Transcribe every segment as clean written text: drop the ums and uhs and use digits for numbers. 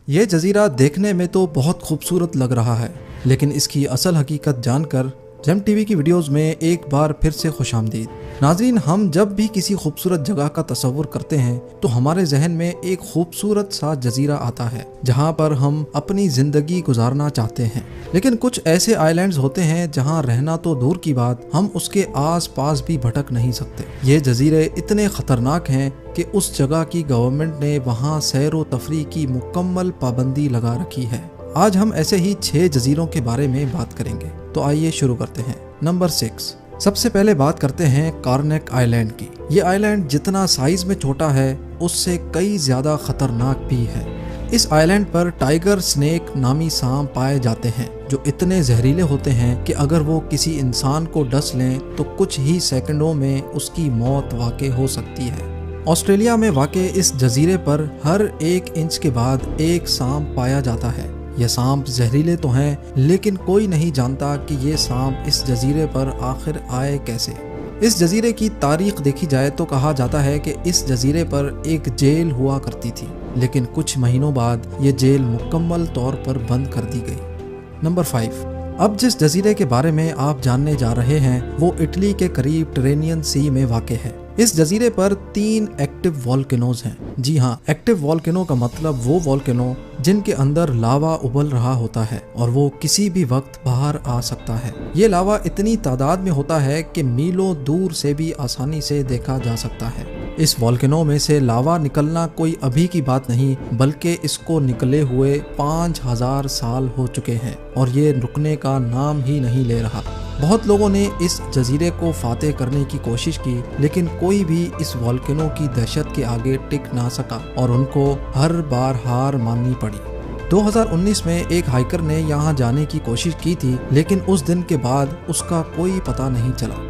یہ جزیرہ دیکھنے میں تو بہت خوبصورت لگ رہا ہے، لیکن اس کی اصل حقیقت جان کر جیم ٹی وی کی ویڈیوز میں ایک بار پھر سے خوش آمدید۔ ناظرین، ہم جب بھی کسی خوبصورت جگہ کا تصور کرتے ہیں تو ہمارے ذہن میں ایک خوبصورت سا جزیرہ آتا ہے جہاں پر ہم اپنی زندگی گزارنا چاہتے ہیں، لیکن کچھ ایسے آئی لینڈز ہوتے ہیں جہاں رہنا تو دور کی بات، ہم اس کے آس پاس بھی بھٹک نہیں سکتے۔ یہ جزیرے اتنے خطرناک ہیں کہ اس جگہ کی گورنمنٹ نے وہاں سیر و تفریح کی مکمل پابندی لگا رکھی ہے۔ آج ہم ایسے ہی 6 جزیروں کے بارے میں بات کریں گے، تو آئیے شروع کرتے ہیں۔ نمبر 6، سب سے پہلے بات کرتے ہیں کارنیک آئی لینڈ کی۔ یہ آئی لینڈ جتنا سائز میں چھوٹا ہے اس سے کئی زیادہ خطرناک بھی ہے۔ اس آئی لینڈ پر ٹائیگر سنیک نامی سانپ پائے جاتے ہیں جو اتنے زہریلے ہوتے ہیں کہ اگر وہ کسی انسان کو ڈس لیں تو کچھ ہی سیکنڈوں میں اس کی موت واقع ہو سکتی ہے۔ آسٹریلیا میں واقع اس جزیرے پر ہر 1 انچ کے بعد ایک سانپ پایا جاتا ہے۔ یہ سانپ زہریلے تو ہیں لیکن کوئی نہیں جانتا کہ یہ سانپ اس جزیرے پر آخر آئے کیسے۔ اس جزیرے کی تاریخ دیکھی جائے تو کہا جاتا ہے کہ اس جزیرے پر ایک جیل ہوا کرتی تھی، لیکن کچھ مہینوں بعد یہ جیل مکمل طور پر بند کر دی گئی۔ نمبر 5، اب جس جزیرے کے بارے میں آپ جاننے جا رہے ہیں وہ اٹلی کے قریب ٹرینین سی میں واقع ہے۔ اس جزیرے پر 3 ایکٹیو والکینوز ہیں۔ جی ہاں، ایکٹیو والکینو کا مطلب وہ والکینو جن کے اندر لاوا ابل رہا ہوتا ہے اور وہ کسی بھی وقت باہر آ سکتا ہے۔ یہ لاوا اتنی تعداد میں ہوتا ہے کہ میلوں دور سے بھی آسانی سے دیکھا جا سکتا ہے۔ اس والکینو میں سے لاوا نکلنا کوئی ابھی کی بات نہیں، بلکہ اس کو نکلے ہوئے 5000 سال ہو چکے ہیں اور یہ رکنے کا نام ہی نہیں لے رہا۔ بہت لوگوں نے اس جزیرے کو فاتح کرنے کی کوشش کی، لیکن کوئی بھی اس والکینو کی دہشت کے آگے ٹک نہ سکا اور ان کو ہر بار ہار ماننی پڑی۔ 2019 میں ایک ہائیکر نے یہاں جانے کی کوشش کی تھی، لیکن اس دن کے بعد اس کا کوئی پتہ نہیں چلا۔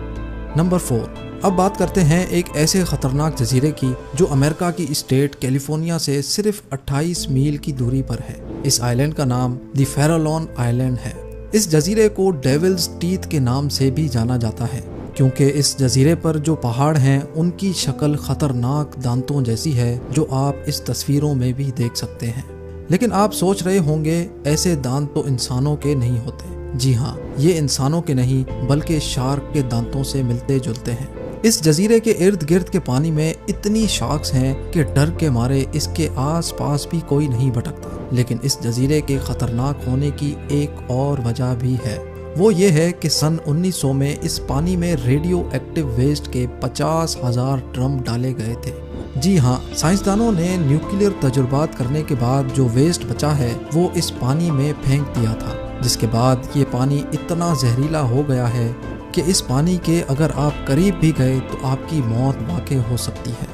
نمبر 4، اب بات کرتے ہیں ایک ایسے خطرناک جزیرے کی جو امریکہ کی اسٹیٹ کیلیفورنیا سے صرف 28 میل کی دوری پر ہے۔ اس آئی لینڈ کا نام دی فیرالون آئی لینڈ ہے۔ اس جزیرے کو ڈیولز ٹیتھ کے نام سے بھی جانا جاتا ہے کیونکہ اس جزیرے پر جو پہاڑ ہیں ان کی شکل خطرناک دانتوں جیسی ہے جو آپ اس تصویروں میں بھی دیکھ سکتے ہیں۔ لیکن آپ سوچ رہے ہوں گے ایسے دانت تو انسانوں کے نہیں ہوتے۔ جی ہاں، یہ انسانوں کے نہیں بلکہ شارک کے دانتوں سے ملتے جلتے ہیں۔ اس جزیرے کے ارد گرد کے پانی میں اتنی شارکس ہیں کہ ڈر کے مارے اس کے آس پاس بھی کوئی نہیں بھٹکتا۔ لیکن اس جزیرے کے خطرناک ہونے کی ایک اور وجہ بھی ہے، وہ یہ ہے کہ سن 1900 میں اس پانی میں ریڈیو ایکٹیو ویسٹ کے 50,000 ڈرم ڈالے گئے تھے۔ جی ہاں، سائنسدانوں نے نیوکلیئر تجربات کرنے کے بعد جو ویسٹ بچا ہے وہ اس پانی میں پھینک دیا تھا، جس کے بعد یہ پانی اتنا زہریلا ہو گیا ہے کہ اس پانی کے اگر آپ قریب بھی گئے تو آپ کی موت واقع ہو سکتی ہے۔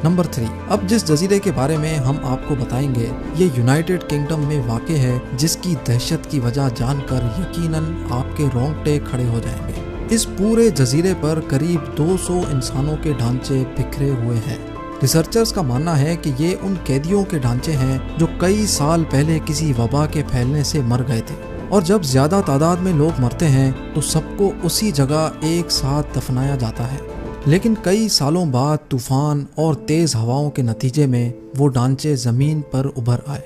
نمبر 3، اب جس جزیرے کے بارے میں ہم آپ کو بتائیں گے یہ یونائٹڈ کنگڈم میں واقع ہے، جس کی دہشت کی وجہ جان کر یقیناً آپ کے رونگٹے کھڑے ہو جائیں گے۔ اس پورے جزیرے پر قریب 200 انسانوں کے ڈھانچے بکھرے ہوئے ہیں۔ ریسرچرز کا ماننا ہے کہ یہ ان قیدیوں کے ڈھانچے ہیں جو کئی سال پہلے کسی وبا کے پھیلنے سے مر گئے تھے، اور جب زیادہ تعداد میں لوگ مرتے ہیں تو سب کو اسی جگہ ایک ساتھ دفنایا جاتا ہے، لیکن کئی سالوں بعد طوفان اور تیز ہواؤں کے نتیجے میں وہ ڈھانچے زمین پر ابھر آئے۔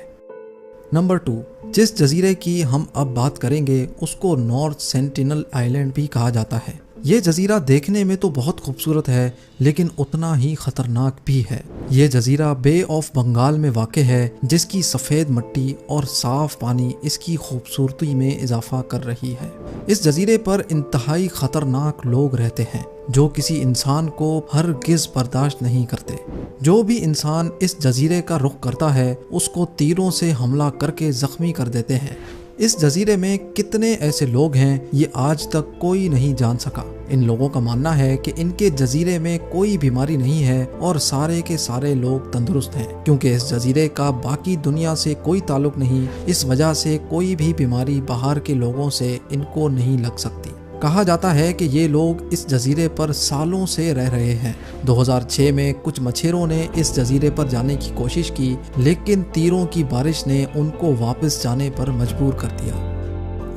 نمبر 2، جس جزیرے کی ہم اب بات کریں گے اس کو نارتھ سینٹینل آئی لینڈ بھی کہا جاتا ہے۔ یہ جزیرہ دیکھنے میں تو بہت خوبصورت ہے لیکن اتنا ہی خطرناک بھی ہے۔ یہ جزیرہ بے آف بنگال میں واقع ہے، جس کی سفید مٹی اور صاف پانی اس کی خوبصورتی میں اضافہ کر رہی ہے۔ اس جزیرے پر انتہائی خطرناک لوگ رہتے ہیں جو کسی انسان کو ہرگز برداشت نہیں کرتے۔ جو بھی انسان اس جزیرے کا رخ کرتا ہے اس کو تیروں سے حملہ کر کے زخمی کر دیتے ہیں۔ اس جزیرے میں کتنے ایسے لوگ ہیں یہ آج تک کوئی نہیں جان سکا۔ ان لوگوں کا ماننا ہے کہ ان کے جزیرے میں کوئی بیماری نہیں ہے اور سارے کے سارے لوگ تندرست ہیں، کیونکہ اس جزیرے کا باقی دنیا سے کوئی تعلق نہیں، اس وجہ سے کوئی بھی بیماری باہر کے لوگوں سے ان کو نہیں لگ سکتی۔ کہا جاتا ہے کہ یہ لوگ اس جزیرے پر سالوں سے رہ رہے ہیں۔ 2006 میں کچھ مچھیروں نے اس جزیرے پر جانے کی کوشش کی، لیکن تیروں کی بارش نے ان کو واپس جانے پر مجبور کر دیا۔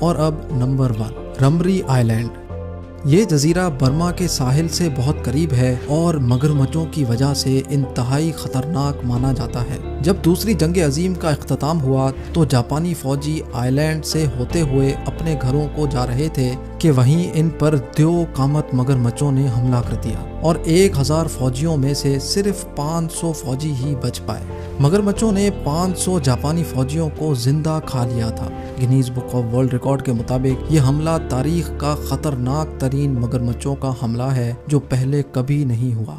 اور اب نمبر 1، رمبری آئی لینڈ۔ یہ جزیرہ برما کے ساحل سے بہت قریب ہے اور مگرمچھوں کی وجہ سے انتہائی خطرناک مانا جاتا ہے۔ جب دوسری جنگ عظیم کا اختتام ہوا تو جاپانی فوجی آئی لینڈ سے ہوتے ہوئے اپنے گھروں کو جا رہے تھے کہ وہیں ان پر دیو قامت مگرمچھوں نے حملہ کر دیا اور 1000 فوجیوں میں سے صرف 500 فوجی ہی بچ پائے۔ مگرمچھوں نے 500 جاپانی فوجیوں کو زندہ کھا لیا تھا۔ Guinness book of world record کے مطابق یہ حملہ تاریخ کا خطرناک ترین مگرمچھوں کا حملہ ہے جو پہلے کبھی نہیں ہوا۔